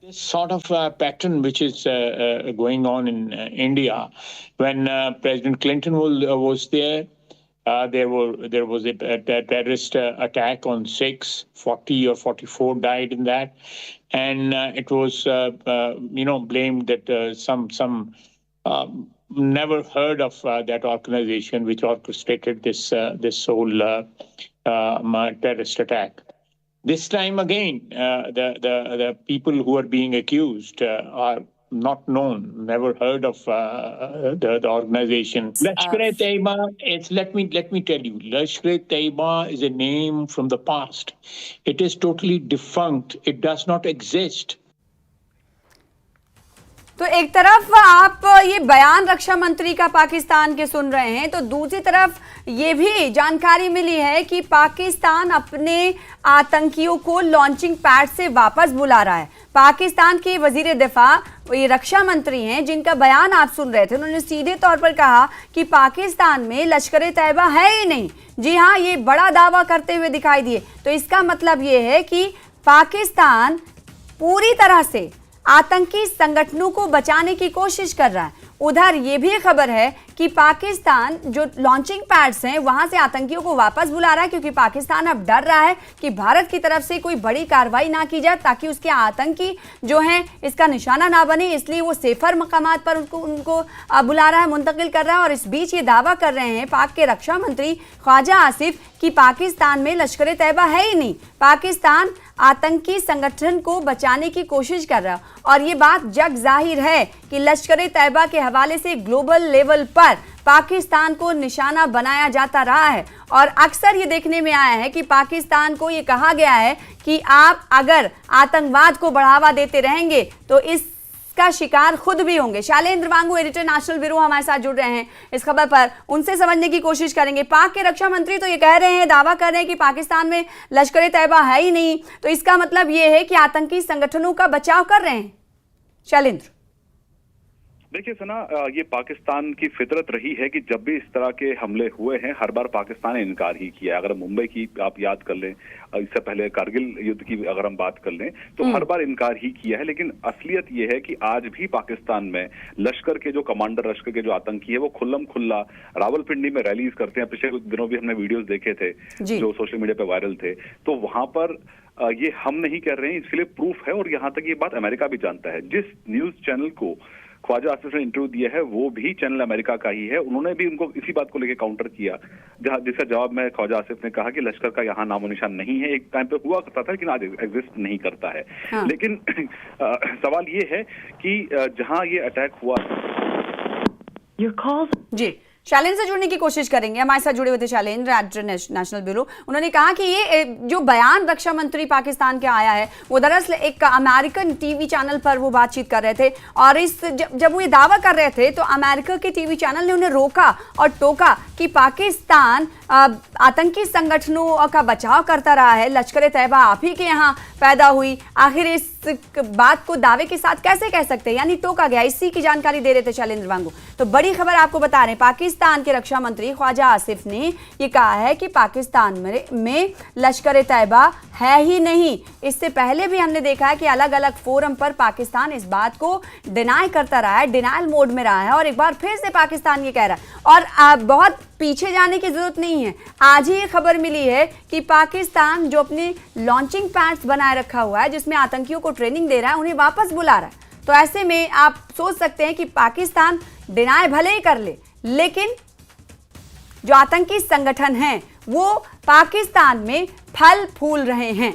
This sort of pattern which is going on in India. When President Clinton was there, there was a terrorist attack on Sikhs. 40 or 44 died in that, and it was blamed that never heard of that organization which orchestrated this whole terrorist attack. This time again, the people who are being accused are not known, never heard of the organization. Lashkar-e-Taiba. Let me tell you, Lashkar-e-Taiba is a name from the past. It is totally defunct. It does not exist. तो एक तरफ आप ये बयान रक्षा मंत्री का पाकिस्तान के सुन रहे हैं, तो दूसरी तरफ ये भी जानकारी मिली है कि पाकिस्तान अपने आतंकियों को लॉन्चिंग पैड से वापस बुला रहा है। पाकिस्तान के वजीर दिफा ये रक्षा मंत्री हैं जिनका बयान आप सुन रहे थे, उन्होंने सीधे तौर पर कहा कि पाकिस्तान में लश्कर-ए-तैयबा है ही नहीं। जी हाँ, ये बड़ा दावा करते हुए दिखाई दिए। तो इसका मतलब ये है कि पाकिस्तान पूरी तरह से आतंकी संगठनों को बचाने की कोशिश कर रहा है। उधर ये भी खबर है कि पाकिस्तान जो लॉन्चिंग पैड्स हैं वहां से आतंकियों को वापस बुला रहा है, क्योंकि पाकिस्तान अब डर रहा है कि भारत की तरफ से कोई बड़ी कार्रवाई ना की जाए ताकि उसके आतंकी जो हैं इसका निशाना ना बने, इसलिए वो सेफर मकामात पर उनको बुला रहा है, मुंतकिल कर रहा है। और इस बीच ये दावा कर रहे हैं पाक के रक्षा मंत्री ख्वाजा आसिफ कि पाकिस्तान में लश्कर-ए-तैयबा है ही नहीं, पाकिस्तान आतंकी संगठन को बचाने की कोशिश कर रहा है। और ये बात जग जाहिर है कि लश्कर-ए-तैयबा के हवाले से ग्लोबल लेवल पर पाकिस्तान को निशाना बनाया जाता रहा है। और अक्सर ये देखने में आया है कि पाकिस्तान को ये कहा गया है कि आप अगर आतंकवाद को बढ़ावा देते रहेंगे तो इसका शिकार खुद भी होंगे। शैलेंद्र वांगू, एडिटर नेशनल ब्यूरो, हमारे साथ जुड़ रहे हैं इस खबर पर, उनसे समझने की कोशिश करेंगे। पाक के रक्षा मंत्री तो ये कह रहे हैं, दावा कर रहे हैं कि पाकिस्तान में लश्कर-ए-तैयबा है ही नहीं, तो इसका मतलब ये है कि आतंकी संगठनों का बचाव कर रहे हैं। शैलेंद्र, देखिए सना, ये पाकिस्तान की फितरत रही है कि जब भी इस तरह के हमले हुए हैं हर बार पाकिस्तान ने इनकार ही किया है। अगर मुंबई की आप याद कर लें, इससे पहले कारगिल युद्ध की अगर हम बात कर लें तो हर बार इनकार ही किया है। लेकिन असलियत ये है कि आज भी पाकिस्तान में लश्कर के जो कमांडर, लश्कर के जो आतंकी है वो खुल्लम खुल्ला रावलपिंडी में रैलीज करते हैं। पिछले कुछ दिनों भी हमने वीडियोज देखे थे जो सोशल मीडिया पे वायरल थे। तो वहां पर ये हम नहीं कर रहे हैं, इसके लिए प्रूफ है। और यहाँ तक ये बात अमेरिका भी जानता है। जिस न्यूज चैनल को ख्वाजा आसिफ ने इंटरव्यू दिया है वो भी चैनल अमेरिका का ही है। उन्होंने भी उनको इसी बात को लेकर काउंटर किया, जिसका जवाब में ख्वाजा आसिफ ने कहा कि लश्कर का यहाँ नामो निशान नहीं है। एक टाइम पे हुआ करता था लेकिन आज एग्जिस्ट नहीं करता है। हाँ। लेकिन सवाल ये है कि जहां ये अटैक हुआ जी, शैलेंद्र से जुड़ने की कोशिश करेंगे। हमारे साथ जुड़े हुए थे शैलेंद्र, एडिटर नेशनल ब्यूरो। उन्होंने कहा कि ये जो बयान रक्षा मंत्री पाकिस्तान के आया है वो दरअसल एक अमेरिकन टीवी चैनल पर वो बातचीत कर रहे थे, और जब वो ये दावा कर रहे थे तो अमेरिका के टीवी चैनल ने उन्हें रोका और टोका कि पाकिस्तान आतंकी संगठनों का बचाव करता रहा है, लश्कर-ए-तैयबा आप ही के यहाँ पैदा हुई, आखिर इस बात को दावे के साथ कैसे कह सकते हैं, यानी टोका गया। इसी की जानकारी दे रहे थे शैलेंद्र वांगू। तो बड़ी खबर आपको बता रहे हैं, पाकिस्तान के रक्षा मंत्री ख्वाजा आसिफ ने ये कहा है कि पाकिस्तान में लश्कर-ए-तैयबा है ही नहीं। इससे पहले भी हमने देखा है कि अलग अलग फोरम पर पाकिस्तान इस बात को डिनाई करता रहा है, डिनायल मोड में रहा है, और एक बार फिर से पाकिस्तान ये कह रहा है। और बहुत पीछे जाने की जरूरत नहीं है, आज ही ये खबर मिली है कि पाकिस्तान जो अपने लॉन्चिंग पैड्स बनाए रखा हुआ है जिसमें आतंकियों को ट्रेनिंग दे रहा है, उन्हें वापस बुला रहा है। तो ऐसे में आप सोच सकते हैं कि पाकिस्तान डिनाई भले ही कर ले, लेकिन जो आतंकी संगठन हैं वो पाकिस्तान में फल फूल रहे हैं।